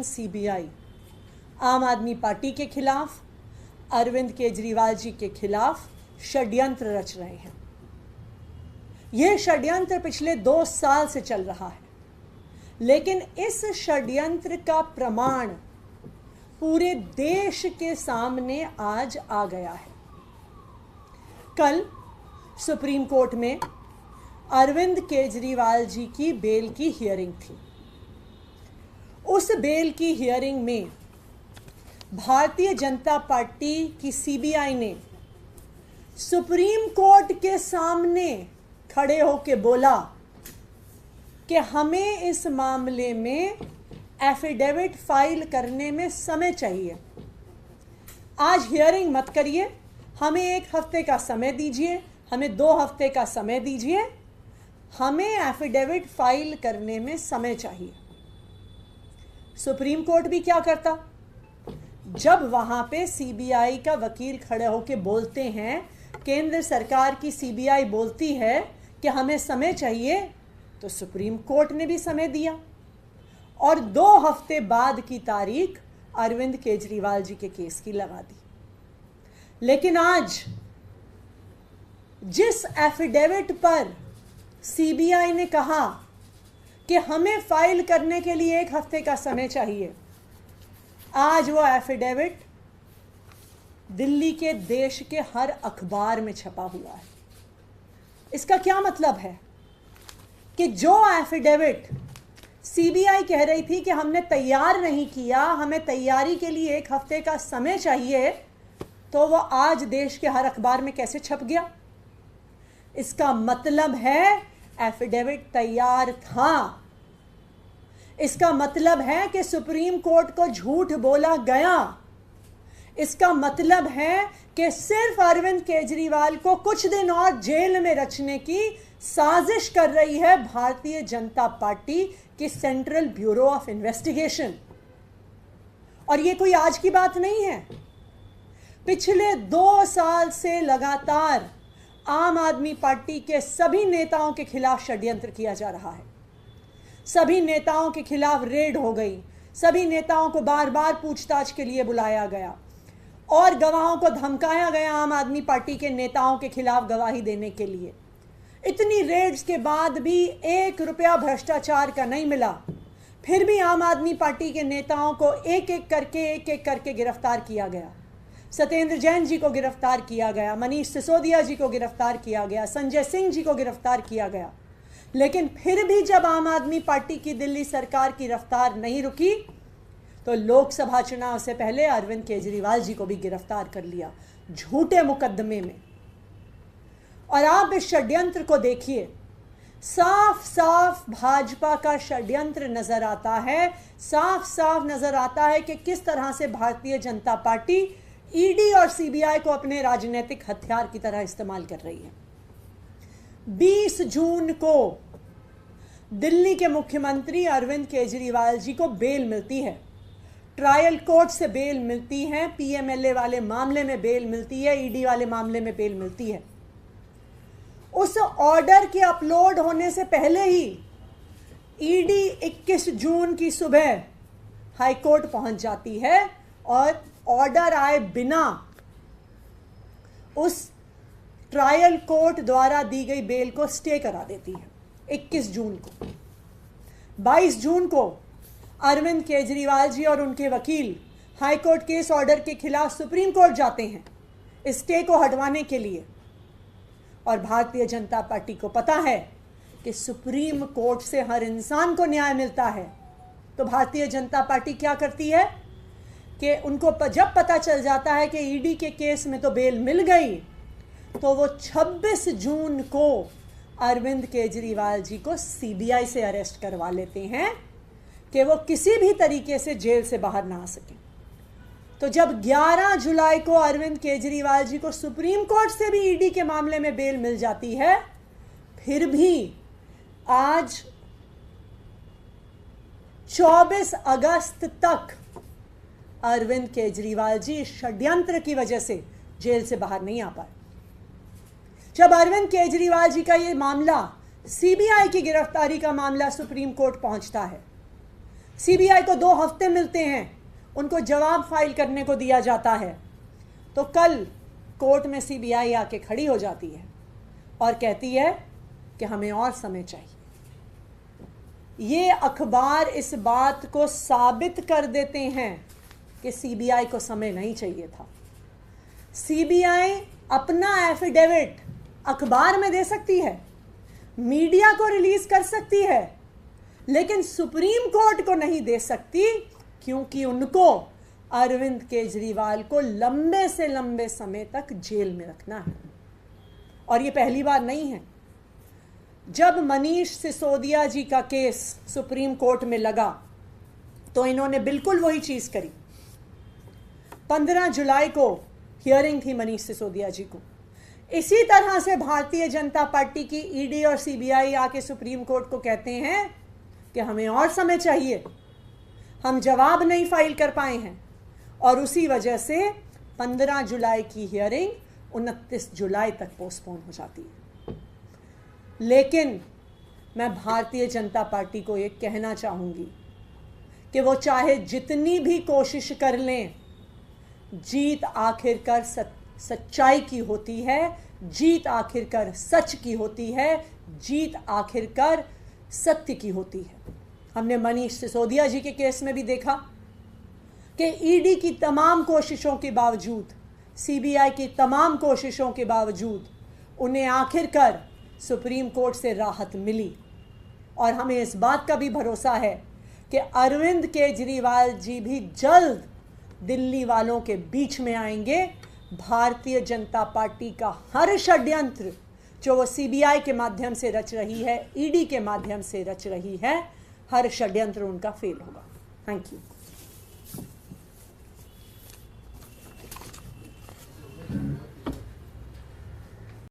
CBI आम आदमी party के खिलाफ, अरविंद केजरीवाल जी के खिलाफ षड्यंत्र रच रहे हैं। यह षड्यंत्र पिछले 2 साल से चल रहा है, लेकिन इस षड्यंत्र का प्रमाण पूरे देश के सामने आज आ गया है। कल सुप्रीम कोर्ट में अरविंद केजरीवाल जी की बेल की हियरिंग थी। उस बेल की हियरिंग में भारतीय जनता पार्टी की सीबीआई ने सुप्रीम कोर्ट के सामने खड़े होकर बोला कि हमें इस मामले में एफिडेविट फाइल करने में समय चाहिए। आज हियरिंग मत करिए, हमें 1 हफ्ते का समय दीजिए, हमें 2 हफ्ते का समय दीजिए, हमें एफिडेविट फाइल करने में समय चाहिए। सुप्रीम कोर्ट भी क्या करता, जब वहां पे सीबीआई का वकील खड़े होकर बोलते हैं, केंद्र सरकार की सीबीआई बोलती है कि हमें समय चाहिए, तो सुप्रीम कोर्ट ने भी समय दिया और 2 हफ्ते बाद की तारीख अरविंद केजरीवाल जी के केस की लगा दी। लेकिन आज जिस एफिडेविट पर सीबीआई ने कहा कि हमें फाइल करने के लिए 1 हफ्ते का समय चाहिए, आज वो एफिडेविट दिल्ली के देश के हर अखबार में छपा हुआ है। इसका क्या मतलब है कि जो एफिडेविट सीबीआई कह रही थी कि हमने तैयार नहीं किया, हमें तैयारी के लिए 1 हफ्ते का समय चाहिए, तो वो आज देश के हर अखबार में कैसे छप गया? इसका मतलब है एफिडेविट तैयार था। इसका मतलब है कि सुप्रीम कोर्ट को झूठ बोला गया। इसका मतलब है कि सिर्फ अरविंद केजरीवाल को कुछ दिन और जेल में रखने की साजिश कर रही है भारतीय जनता पार्टी की सेंट्रल ब्यूरो ऑफ इन्वेस्टिगेशन। और ये कोई आज की बात नहीं है। पिछले 2 साल से लगातार आम आदमी पार्टी के सभी नेताओं के खिलाफ षड्यंत्र किया जा रहा है। सभी नेताओं के खिलाफ रेड हो गई, सभी नेताओं को बार बार पूछताछ के लिए बुलाया गया और गवाहों को धमकाया गया आम आदमी पार्टी के नेताओं के खिलाफ गवाही देने के लिए। इतनी रेड्स के बाद भी 1 रुपया भ्रष्टाचार का नहीं मिला। फिर भी आम आदमी पार्टी के नेताओं को एक एक करके गिरफ्तार किया गया। सत्येंद्र जैन जी को गिरफ्तार किया गया, मनीष सिसोदिया जी को गिरफ्तार किया गया, संजय सिंह जी को गिरफ्तार किया गया। लेकिन फिर भी जब आम आदमी पार्टी की दिल्ली सरकार की रफ्तार नहीं रुकी, तो लोकसभा चुनाव से पहले अरविंद केजरीवाल जी को भी गिरफ्तार कर लिया झूठे मुकदमे में। और आप इस षड्यंत्र को देखिए, साफ साफ भाजपा का षड्यंत्र नजर आता है। साफ साफ नजर आता है कि किस तरह से भारतीय जनता पार्टी ईडी और सीबीआई को अपने राजनीतिक हथियार की तरह इस्तेमाल कर रही है। 20 जून को दिल्ली के मुख्यमंत्री अरविंद केजरीवाल जी को बेल मिलती है, ट्रायल कोर्ट से बेल मिलती है, पीएमएलए वाले मामले में बेल मिलती है, ईडी वाले मामले में बेल मिलती है। उस ऑर्डर के अपलोड होने से पहले ही ईडी 21 जून की सुबह हाईकोर्ट पहुंच जाती है और ऑर्डर आए बिना उस ट्रायल कोर्ट द्वारा दी गई बेल को स्टे करा देती है 21 जून को। 22 जून को अरविंद केजरीवाल जी और उनके वकील हाईकोर्ट के इस ऑर्डर के खिलाफ सुप्रीम कोर्ट जाते हैं स्टे को हटवाने के लिए। और भारतीय जनता पार्टी को पता है कि सुप्रीम कोर्ट से हर इंसान को न्याय मिलता है, तो भारतीय जनता पार्टी क्या करती है कि उनको जब पता चल जाता है कि ईडी के केस में तो बेल मिल गई, तो वो 26 जून को अरविंद केजरीवाल जी को सीबीआई से अरेस्ट करवा लेते हैं कि वो किसी भी तरीके से जेल से बाहर ना आ सके। तो जब 11 जुलाई को अरविंद केजरीवाल जी को सुप्रीम कोर्ट से भी ईडी के मामले में बेल मिल जाती है, फिर भी आज 24 अगस्त तक अरविंद केजरीवाल जी षड्यंत्र की वजह से जेल से बाहर नहीं आ पाए। जब अरविंद केजरीवाल जी का ये मामला, सीबीआई की गिरफ्तारी का मामला सुप्रीम कोर्ट पहुंचता है, सीबीआई को 2 हफ्ते मिलते हैं, उनको जवाब फाइल करने को दिया जाता है। तो कल कोर्ट में सीबीआई आके खड़ी हो जाती है और कहती है कि हमें और समय चाहिए। ये अखबार इस बात को साबित कर देते हैं कि सीबीआई को समय नहीं चाहिए था। सीबीआई अपना एफिडेविट अखबार में दे सकती है, मीडिया को रिलीज कर सकती है, लेकिन सुप्रीम कोर्ट को नहीं दे सकती, क्योंकि उनको अरविंद केजरीवाल को लंबे से लंबे समय तक जेल में रखना है। और ये पहली बार नहीं है। जब मनीष सिसोदिया जी का केस सुप्रीम कोर्ट में लगा तो इन्होंने बिल्कुल वही चीज करी। 15 जुलाई को हियरिंग थी मनीष सिसोदिया जी को। इसी तरह से भारतीय जनता पार्टी की ईडी और सीबीआई आके सुप्रीम कोर्ट को कहते हैं कि हमें और समय चाहिए, हम जवाब नहीं फाइल कर पाए हैं, और उसी वजह से 15 जुलाई की हियरिंग 29 जुलाई तक पोस्टपोन हो जाती है। लेकिन मैं भारतीय जनता पार्टी को ये कहना चाहूंगी कि वो चाहे जितनी भी कोशिश कर लें, जीत आखिरकार सच्चाई की होती है, जीत आखिरकार सच की होती है, जीत आखिरकार सत्य की होती है। हमने मनीष सिसोदिया जी के केस में भी देखा कि ईडी की तमाम कोशिशों के बावजूद, सीबीआई की तमाम कोशिशों के बावजूद उन्हें आखिरकार सुप्रीम कोर्ट से राहत मिली। और हमें इस बात का भी भरोसा है कि अरविंद केजरीवाल जी भी जल्द दिल्ली वालों के बीच में आएंगे। भारतीय जनता पार्टी का हर षड्यंत्र जो वो सीबीआई के माध्यम से रच रही है, ईडी के माध्यम से रच रही है, हर षड्यंत्र उनका फेल होगा। Thank you.